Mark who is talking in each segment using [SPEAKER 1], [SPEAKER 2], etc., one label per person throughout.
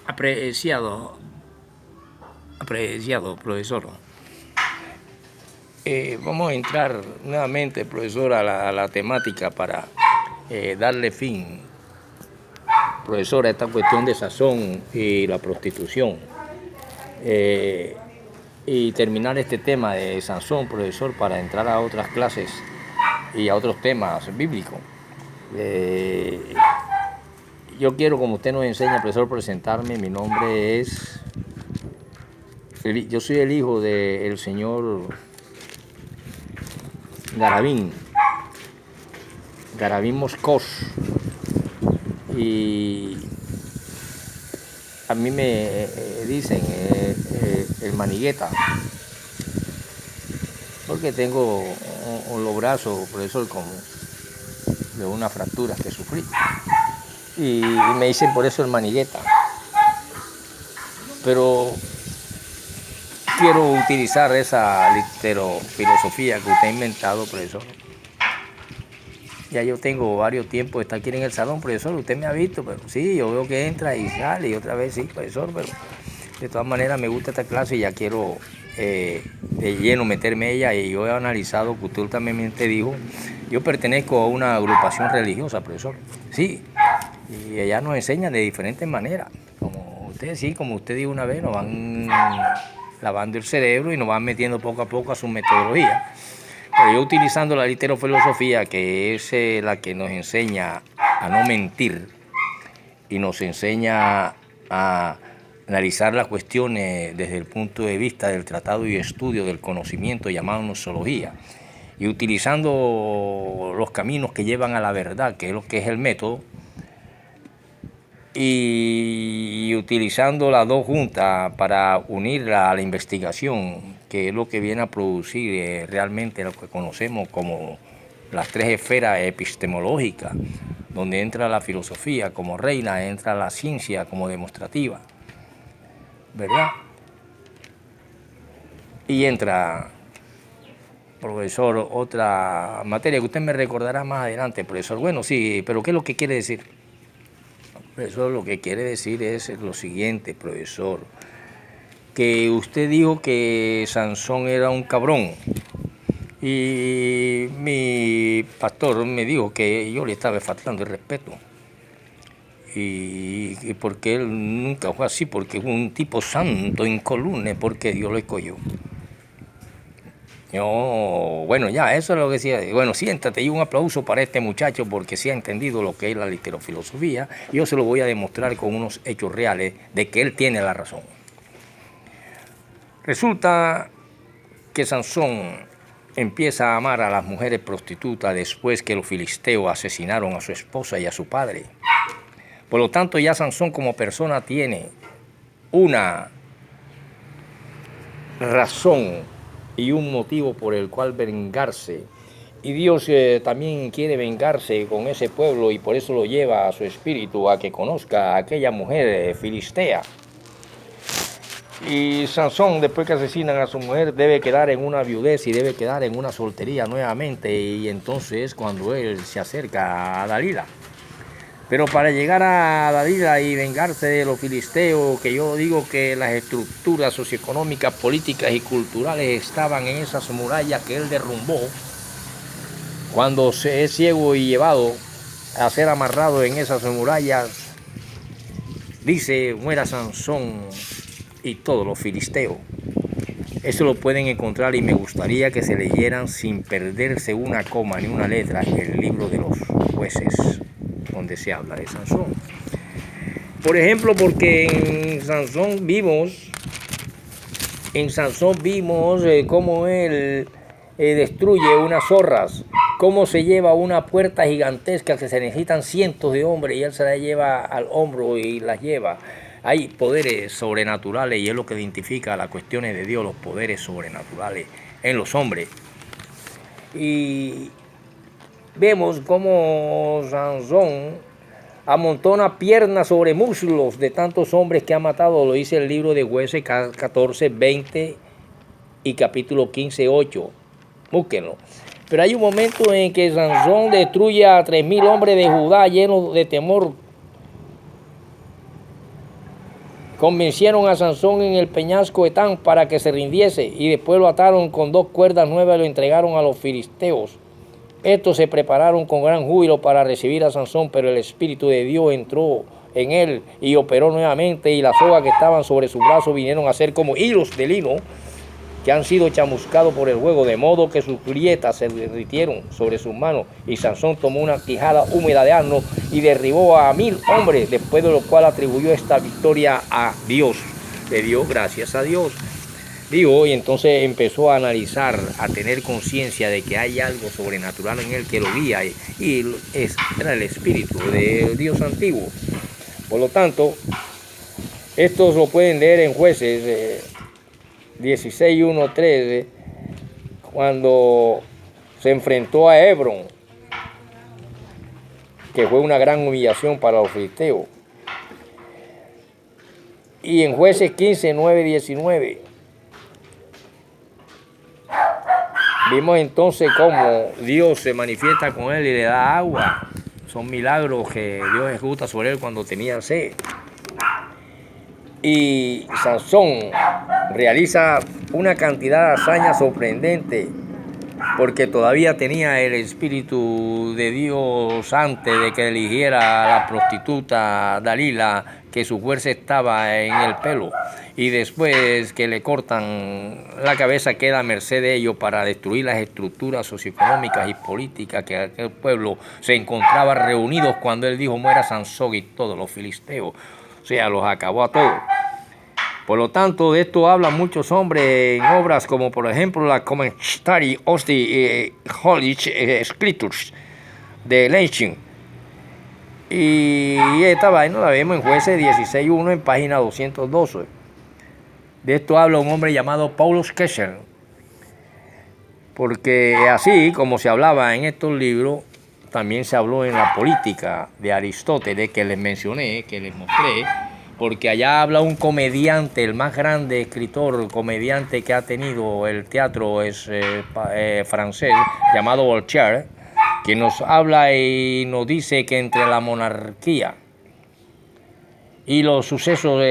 [SPEAKER 1] Apreciado profesor, vamos a entrar nuevamente, profesor, a la temática para darle fin, profesor, a esta cuestión de sazón y la prostitución. Y terminar este tema de Sansón, profesor, para entrar a otras clases y a otros temas bíblicos. Yo quiero, como usted nos enseña, profesor, presentarme. Mi nombre es... Yo soy el hijo del señor Garabín Moscos. Y a mí me dicen el manigueta, porque tengo los brazos, profesor, como de una fractura que sufrí. Y me dicen por eso el manigueta. Pero quiero utilizar esa literofilosofía que usted ha inventado, profesor. Ya yo tengo varios tiempos de estar aquí en el salón, profesor. Usted me ha visto, pero sí, yo veo que entra y sale, y otra vez sí, profesor, pero de todas maneras me gusta esta clase y ya quiero de lleno meterme en ella. Y yo he analizado que usted también dijo, yo pertenezco a una agrupación religiosa, profesor. Sí, y ella nos enseña de diferentes maneras. Como usted dijo una vez, nos van lavando el cerebro y nos van metiendo poco a poco a su metodología. Pero yo utilizando la literofilosofía, que es la que nos enseña a no mentir y nos enseña a analizar las cuestiones desde el punto de vista del tratado y estudio del conocimiento llamado gnoseología, y utilizando los caminos que llevan a la verdad, que es lo que es el método, y utilizando las dos juntas para unirla a la investigación, que es lo que viene a producir realmente lo que conocemos como las tres esferas epistemológicas, donde entra la filosofía como reina, entra la ciencia como demostrativa, ¿verdad? Y entra, profesor, otra materia que usted me recordará más adelante, profesor. Bueno, sí, pero ¿qué es lo que quiere decir? Profesor, lo que quiere decir es lo siguiente, profesor, que usted dijo que Sansón era un cabrón y mi pastor me dijo que yo le estaba faltando el respeto y porque él nunca fue así, porque fue un tipo santo, incolume, porque Dios lo escogió. Bueno, ya, eso es lo que decía. Bueno, siéntate y un aplauso para este muchacho porque sí ha entendido lo que es la literofilosofía. Y yo se lo voy a demostrar con unos hechos reales de que él tiene la razón. Resulta que Sansón empieza a amar a las mujeres prostitutas después que los filisteos asesinaron a su esposa y a su padre. Por lo tanto, ya Sansón como persona tiene una razón y un motivo por el cual vengarse. Y Dios también quiere vengarse con ese pueblo y por eso lo lleva a su espíritu a que conozca a aquella mujer filistea. Y Sansón, después que asesinan a su mujer, debe quedar en una viudez y debe quedar en una soltería nuevamente. Y entonces es cuando él se acerca a Dalila. Pero para llegar a Dalila y vengarse de los filisteos, que yo digo que las estructuras socioeconómicas, políticas y culturales estaban en esas murallas que él derrumbó, cuando se es ciego y llevado a ser amarrado en esas murallas, dice, muera Sansón y todos los filisteos. Eso lo pueden encontrar y me gustaría que se leyeran sin perderse una coma ni una letra en el libro de los jueces, donde se habla de Sansón. Por ejemplo, porque en Sansón vimos cómo él destruye unas zorras, cómo se lleva una puerta gigantesca que se necesitan cientos de hombres y él se la lleva al hombro y las lleva. Hay poderes sobrenaturales y es lo que identifica las cuestiones de Dios, los poderes sobrenaturales en los hombres. Y vemos cómo Sansón amontona piernas sobre muslos de tantos hombres que ha matado, lo dice el libro de Jueces 14, 20 y capítulo 15, 8. Búsquenlo. Pero hay un momento en que Sansón destruye a 3,000 hombres de Judá llenos de temor convencieron a Sansón en el peñasco Etán para que se rindiese y después lo ataron con 2 cuerdas nuevas y lo entregaron a los filisteos. Estos se prepararon con gran júbilo para recibir a Sansón, pero el Espíritu de Dios entró en él y operó nuevamente, y las sogas que estaban sobre su brazo vinieron a ser como hilos de lino que han sido chamuscados por el fuego, de modo que sus grietas se derritieron sobre sus manos. Y Sansón tomó una quijada húmeda de asno y derribó a 1000 hombres, después de lo cual atribuyó esta victoria a Dios. Le dio gracias a Dios. Digo, y entonces empezó a analizar, a tener conciencia de que hay algo sobrenatural en él que lo guía, y era el Espíritu de Dios antiguo. Por lo tanto, estos lo pueden leer en Jueces 16:1-13, cuando se enfrentó a Hebrón, que fue una gran humillación para los filisteos. Y en Jueces 15:9-19, vimos entonces cómo Dios se manifiesta con él y le da agua. Son milagros que Dios ejecuta sobre él cuando tenía sed. Y Sansón realiza una cantidad de hazañas sorprendentes, porque todavía tenía el Espíritu de Dios antes de que eligiera a la prostituta Dalila, que su fuerza estaba en el pelo, y después que le cortan la cabeza queda a merced de ellos para destruir las estructuras socioeconómicas y políticas que aquel pueblo se encontraba reunidos cuando él dijo: muera Sansón y todos los filisteos. O sea, los acabó a todos. Por lo tanto, de esto hablan muchos hombres en obras como, por ejemplo, la Commentary of the Holy Scriptures de Lensing. Y esta vaina la vemos en Jueces 16:1 en página 212. De esto habla un hombre llamado Paulus Kesher. Porque así como se hablaba en estos libros, también se habló en la política de Aristóteles, que les mencioné, que les mostré. Porque allá habla un comediante, el más grande escritor, comediante que ha tenido el teatro es francés, llamado Voltaire, que nos habla y nos dice que entre la monarquía y los sucesos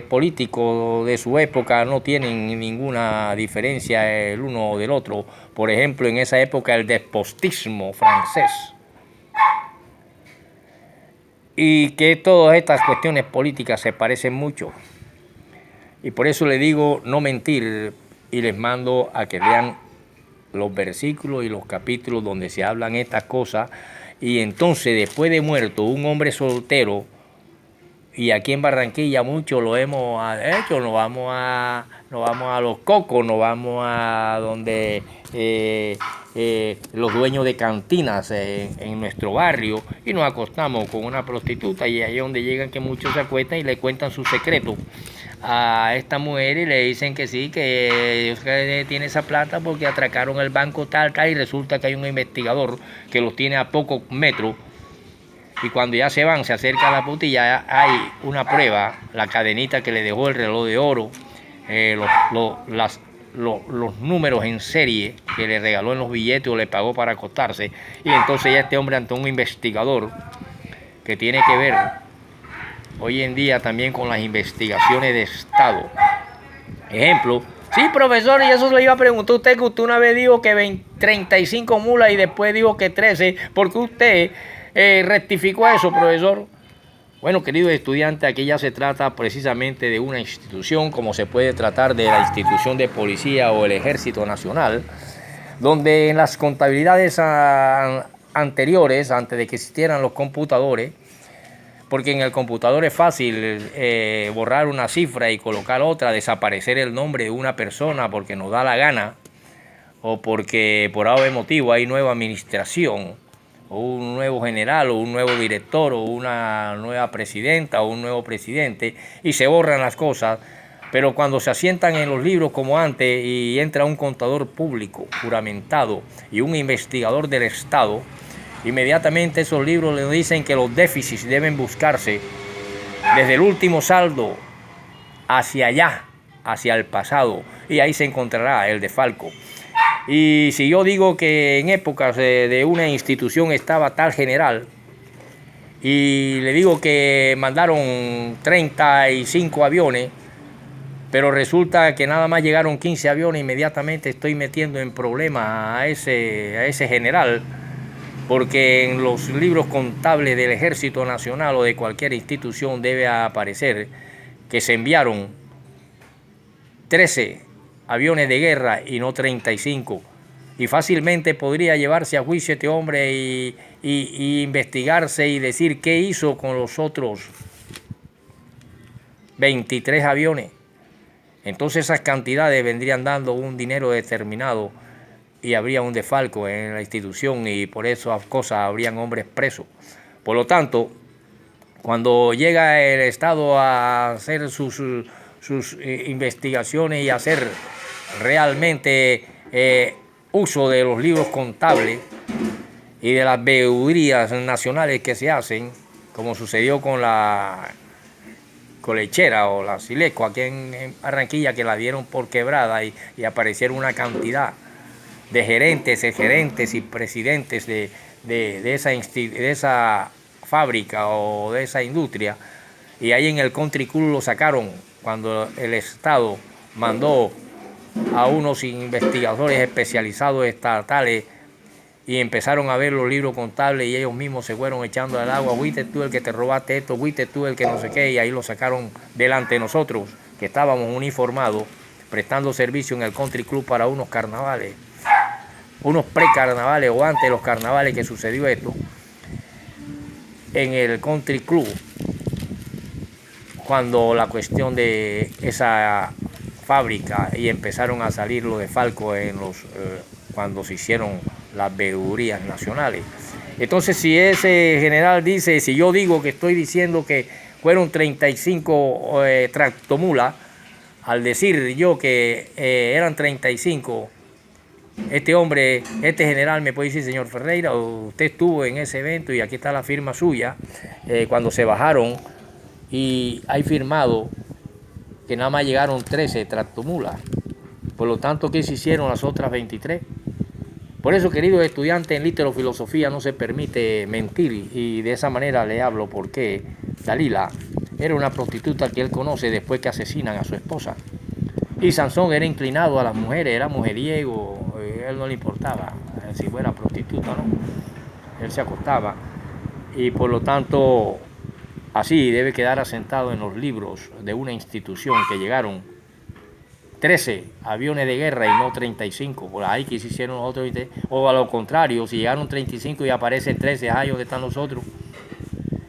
[SPEAKER 1] políticos de su época no tienen ninguna diferencia el uno del otro. Por ejemplo, en esa época el despotismo francés. Y que todas estas cuestiones políticas se parecen mucho. Y por eso le digo no mentir, y les mando a que lean los versículos y los capítulos donde se hablan estas cosas. Y entonces, después de muerto, un hombre soltero, y aquí en Barranquilla mucho lo hemos hecho, nos vamos a Los Cocos, nos vamos a donde los dueños de cantinas en nuestro barrio, y nos acostamos con una prostituta, y ahí es donde llegan que muchos se acuestan y le cuentan sus secretos a esta mujer y le dicen que sí, que ellos tienen esa plata porque atracaron el banco tal, y resulta que hay un investigador que los tiene a pocos metros. Y cuando ya se van, se acerca a la puta y ya hay una prueba, la cadenita que le dejó el reloj de oro, los números en serie que le regaló en los billetes o le pagó para acostarse. Y entonces ya este hombre ante un investigador que tiene que ver hoy en día también con las investigaciones de Estado. Ejemplo, sí, profesor, y eso le iba a preguntar a usted, que usted una vez dijo que 35 mulas y después dijo que 13, ¿por qué usted rectificó eso, profesor? Bueno, queridos estudiantes, aquí ya se trata precisamente de una institución, como se puede tratar de la institución de policía o el Ejército Nacional, donde en las contabilidades anteriores, antes de que existieran los computadores, porque en el computador es fácil borrar una cifra y colocar otra, desaparecer el nombre de una persona porque nos da la gana, o porque por algún motivo hay nueva administración, o un nuevo general, o un nuevo director, o una nueva presidenta, o un nuevo presidente, y se borran las cosas. Pero cuando se asientan en los libros como antes y entra un contador público juramentado y un investigador del Estado, inmediatamente esos libros le dicen que los déficits deben buscarse desde el último saldo hacia allá, hacia el pasado, y ahí se encontrará el desfalco. Y si yo digo que en épocas de una institución estaba tal general y le digo que mandaron 35 aviones, pero resulta que nada más llegaron 15 aviones, inmediatamente estoy metiendo en problemas a ese general, porque en los libros contables del Ejército Nacional o de cualquier institución debe aparecer que se enviaron 13 aviones de guerra y no 35. Y fácilmente podría llevarse a juicio este hombre y investigarse y decir qué hizo con los otros 23 aviones. Entonces esas cantidades vendrían dando un dinero determinado y habría un desfalco en la institución y por esas cosas habrían hombres presos. Por lo tanto, cuando llega el Estado a hacer sus investigaciones y hacer realmente uso de los libros contables y de las veedurías nacionales que se hacen, como sucedió con la colechera o la Sileco aquí en Barranquilla, que la dieron por quebrada y aparecieron una cantidad de gerentes y presidentes de esa fábrica o de esa industria, y ahí en el Country Club lo sacaron cuando el Estado mandó a unos investigadores especializados estatales y empezaron a ver los libros contables y ellos mismos se fueron echando al agua. Fuiste tú el que te robaste esto, fuiste tú el que no sé qué, y ahí lo sacaron delante de nosotros, que estábamos uniformados, prestando servicio en el Country Club para unos carnavales, unos precarnavales o antes de los carnavales que sucedió esto, en el Country Club, cuando la cuestión de esa fábrica y empezaron a salir los desfalcos cuando se hicieron las veedurías nacionales. Entonces, si ese general dice, si yo digo que estoy diciendo que fueron 35 tractomulas, al decir yo que eran 35, este general me puede decir, señor Ferreira, usted estuvo en ese evento y aquí está la firma suya, cuando se bajaron, y hay firmado que nada más llegaron 13 tractomulas. Por lo tanto, ¿qué se hicieron las otras 23? Por eso, queridos estudiantes, en literofilosofía no se permite mentir, y de esa manera le hablo porque Dalila era una prostituta que él conoce después que asesinan a su esposa. Y Sansón era inclinado a las mujeres, era mujeriego, él no le importaba si fuera prostituta o no, él se acostaba, y por lo tanto así debe quedar asentado en los libros de una institución que llegaron 13 aviones de guerra y no 35, por ahí que se hicieron los otros 20, o a lo contrario, si llegaron 35 y aparecen 13, ahí donde están los otros.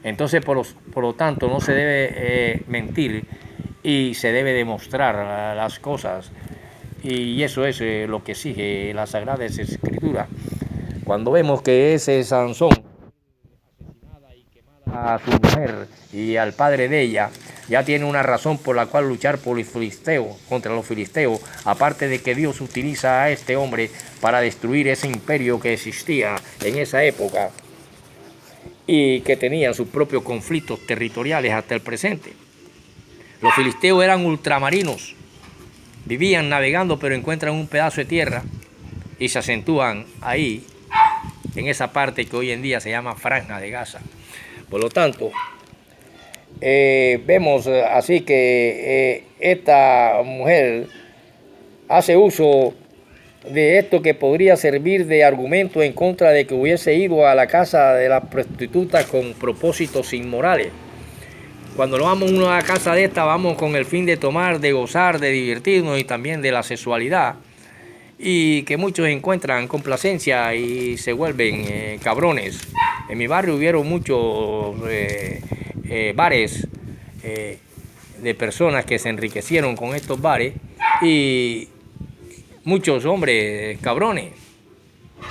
[SPEAKER 1] Entonces, por lo tanto, no se debe mentir y se debe demostrar las cosas, y eso es lo que exige la Sagrada Escritura. Cuando vemos que ese Sansón asesinada y quemada a su mujer y al padre de ella, ya tiene una razón por la cual luchar por los filisteos, contra los filisteos, aparte de que Dios utiliza a este hombre para destruir ese imperio que existía en esa época y que tenía sus propios conflictos territoriales hasta el presente. Los filisteos eran ultramarinos, vivían navegando, pero encuentran un pedazo de tierra y se acentúan ahí, en esa parte que hoy en día se llama Franja de Gaza. Por lo tanto, vemos así que esta mujer hace uso de esto que podría servir de argumento en contra de que hubiese ido a la casa de las prostitutas con propósitos inmorales. Cuando no vamos a una casa de esta, vamos con el fin de tomar, de gozar, de divertirnos y también de la sexualidad, y que muchos encuentran complacencia y se vuelven cabrones. En mi barrio hubieron muchos bares de personas que se enriquecieron con estos bares, y muchos hombres cabrones.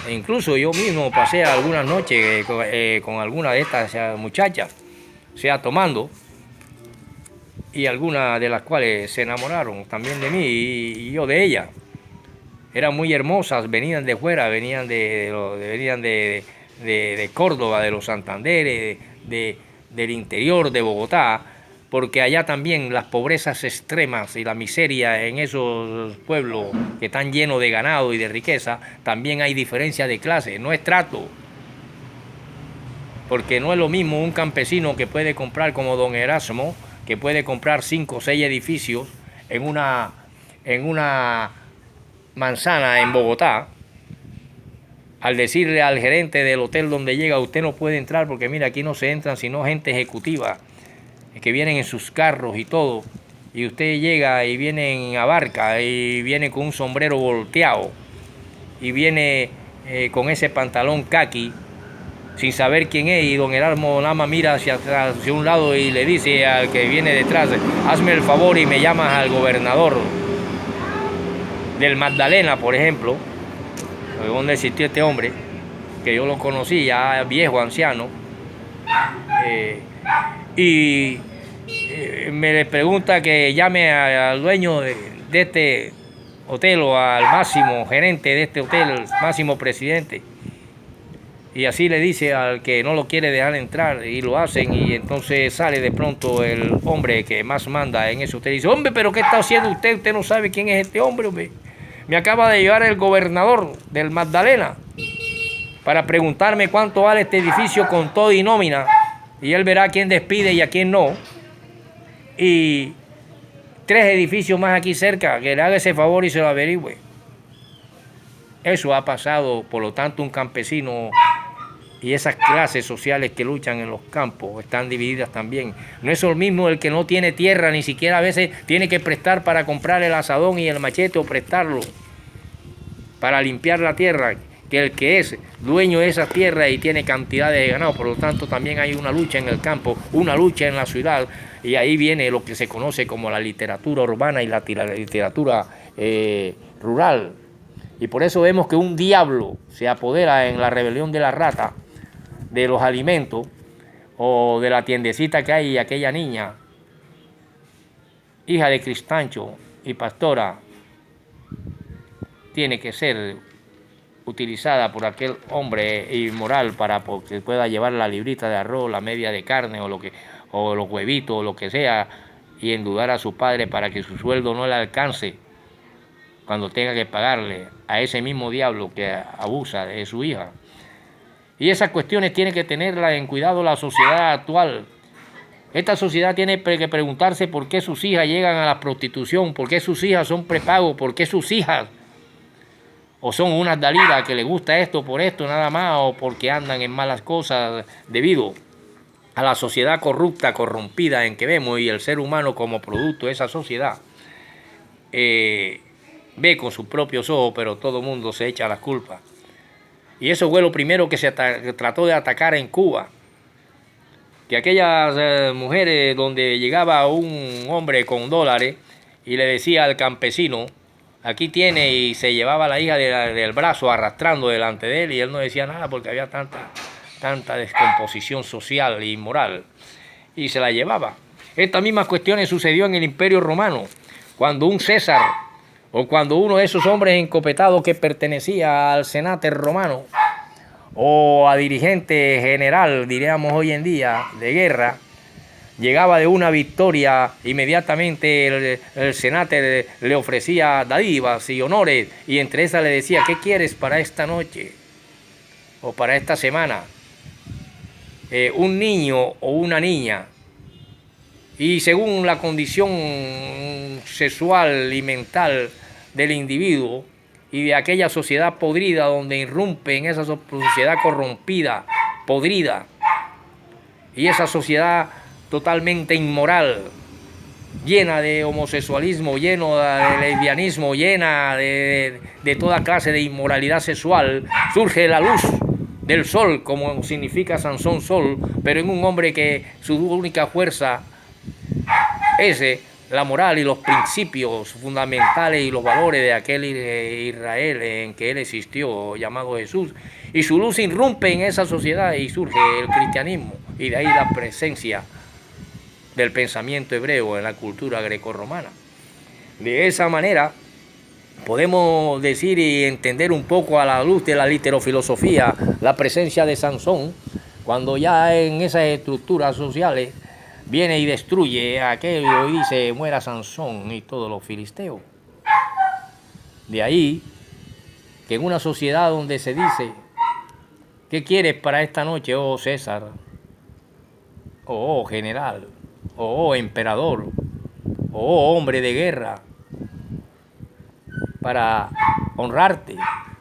[SPEAKER 1] E incluso yo mismo pasé algunas noches con alguna de estas muchachas, sea tomando, y algunas de las cuales se enamoraron también de mí y yo de ellas. Eran muy hermosas, venían de fuera, venían de Córdoba, de los Santanderes, del interior de Bogotá, porque allá también las pobrezas extremas y la miseria en esos pueblos que están llenos de ganado y de riqueza, también hay diferencia de clase, no es trato. porque no es lo mismo un campesino que puede comprar como don Erasmo, que puede comprar 5 o 6 edificios en una manzana en Bogotá, al decirle al gerente del hotel donde llega, usted no puede entrar porque mira, aquí no se entran sino gente ejecutiva, que vienen en sus carros y todo, y usted llega y viene en barca y viene con un sombrero volteado y viene con ese pantalón caqui sin saber quién es, y don Erasmo nada más mira hacia un lado y le dice al que viene detrás, hazme el favor y me llamas al gobernador del Magdalena, por ejemplo, donde existió este hombre, que yo lo conocí, ya viejo, anciano, y me le pregunta que llame al dueño de este hotel o al máximo gerente de este hotel, el máximo presidente. Y así le dice al que no lo quiere dejar entrar y lo hacen, y entonces sale de pronto el hombre que más manda en ese hotel y dice, hombre, pero ¿qué está haciendo usted? Usted no sabe quién es este hombre, hombre. Me acaba de llevar el gobernador del Magdalena para preguntarme cuánto vale este edificio con todo y nómina, y él verá a quién despide y a quién no. Y 3 edificios más aquí cerca, que le haga ese favor y se lo averigüe. Eso ha pasado, por lo tanto, un campesino y esas clases sociales que luchan en los campos están divididas también. No es lo mismo el que no tiene tierra, ni siquiera a veces tiene que prestar para comprar el asadón y el machete, o prestarlo para limpiar la tierra, que el que es dueño de esa tierra y tiene cantidades de ganado. Por lo tanto, también hay una lucha en el campo, una lucha en la ciudad, y ahí viene lo que se conoce como la literatura urbana y la literatura rural. Y por eso vemos que un diablo se apodera en la rebelión de la rata de los alimentos, o de la tiendecita que hay, y aquella niña, hija de Cristancho y pastora, tiene que ser utilizada por aquel hombre inmoral para que pueda llevar la librita de arroz, la media de carne o los huevitos o lo que sea, y endeudar a su padre para que su sueldo no le alcance cuando tenga que pagarle a ese mismo diablo que abusa de su hija. Y esas cuestiones tiene que tenerlas en cuidado la sociedad actual. Esta sociedad tiene que preguntarse por qué sus hijas llegan a la prostitución, por qué sus hijas son prepago, por qué sus hijas o son unas dalidas que les gusta esto por esto nada más, o porque andan en malas cosas debido a la sociedad corrupta, corrompida en que vemos, y el ser humano como producto de esa sociedad ve con sus propios ojos, pero todo el mundo se echa las culpas. Y eso fue lo primero que se trató de atacar en Cuba. Que aquellas mujeres donde llegaba un hombre con dólares y le decía al campesino, aquí tiene, y se llevaba a la hija del brazo arrastrando delante de él, y él no decía nada porque había tanta descomposición social y moral, y se la llevaba. Estas mismas cuestiones sucedió en el Imperio Romano, cuando un César, o cuando uno de esos hombres encopetados que pertenecía al senate romano, o a dirigente general, diríamos hoy en día, de guerra, llegaba de una victoria, inmediatamente el senate le ofrecía dádivas y honores, y entre esas le decía, ¿qué quieres para esta noche o para esta semana? Un niño o una niña. Y según la condición sexual y mental del individuo y de aquella sociedad podrida donde irrumpe en esa sociedad corrompida, podrida, y esa sociedad totalmente inmoral, llena de homosexualismo, lleno de lesbianismo, llena de toda clase de inmoralidad sexual, surge la luz del sol, como significa Sansón sol, pero en un hombre que su única fuerza es la moral y los principios fundamentales y los valores de aquel Israel en que él existió, llamado Jesús. Y su luz irrumpe en esa sociedad y surge el cristianismo, y de ahí la presencia del pensamiento hebreo en la cultura grecorromana. De esa manera podemos decir y entender un poco a la luz de la literofilosofía la presencia de Sansón, cuando ya en esas estructuras sociales viene y destruye aquello y dice, muera Sansón y todos los filisteos. De ahí que en una sociedad donde se dice ¿Qué quieres para esta noche, oh César? Oh general, oh emperador, oh hombre de guerra, para honrarte?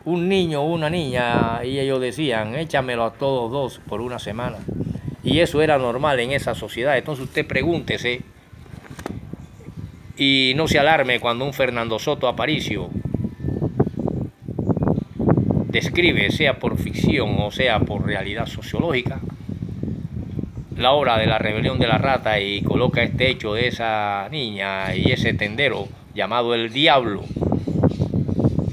[SPEAKER 1] Un niño o una niña, y ellos decían, échamelo a todos dos por una semana. Y eso era normal en esa sociedad. Entonces usted pregúntese y no se alarme cuando un Fernando Soto Aparicio describe, sea por ficción o sea por realidad sociológica, la hora de la rebelión de la rata y coloca este hecho de esa niña y ese tendero llamado el diablo,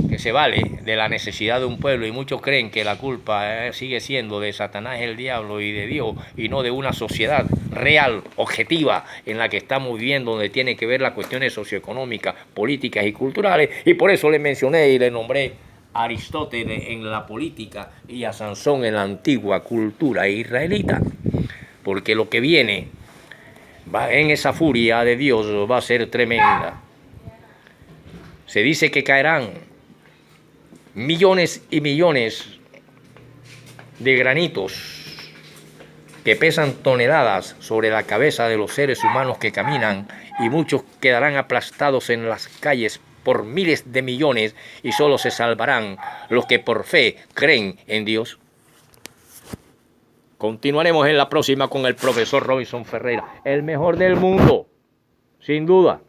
[SPEAKER 1] que se vale de la necesidad de un pueblo, y muchos creen que la culpa sigue siendo de Satanás, el diablo, y de Dios, y no de una sociedad real, objetiva, en la que estamos viviendo, donde tiene que ver las cuestiones socioeconómicas, políticas y culturales. Y por eso le mencioné y le nombré a Aristóteles en la política y a Sansón en la antigua cultura israelita, porque lo que viene en esa furia de Dios va a ser tremenda. Se dice que caerán millones y millones de granitos que pesan toneladas sobre la cabeza de los seres humanos que caminan, y muchos quedarán aplastados en las calles por miles de millones, y solo se salvarán los que por fe creen en Dios. Continuaremos en la próxima con el profesor Robinson Ferreira, el mejor del mundo, sin duda.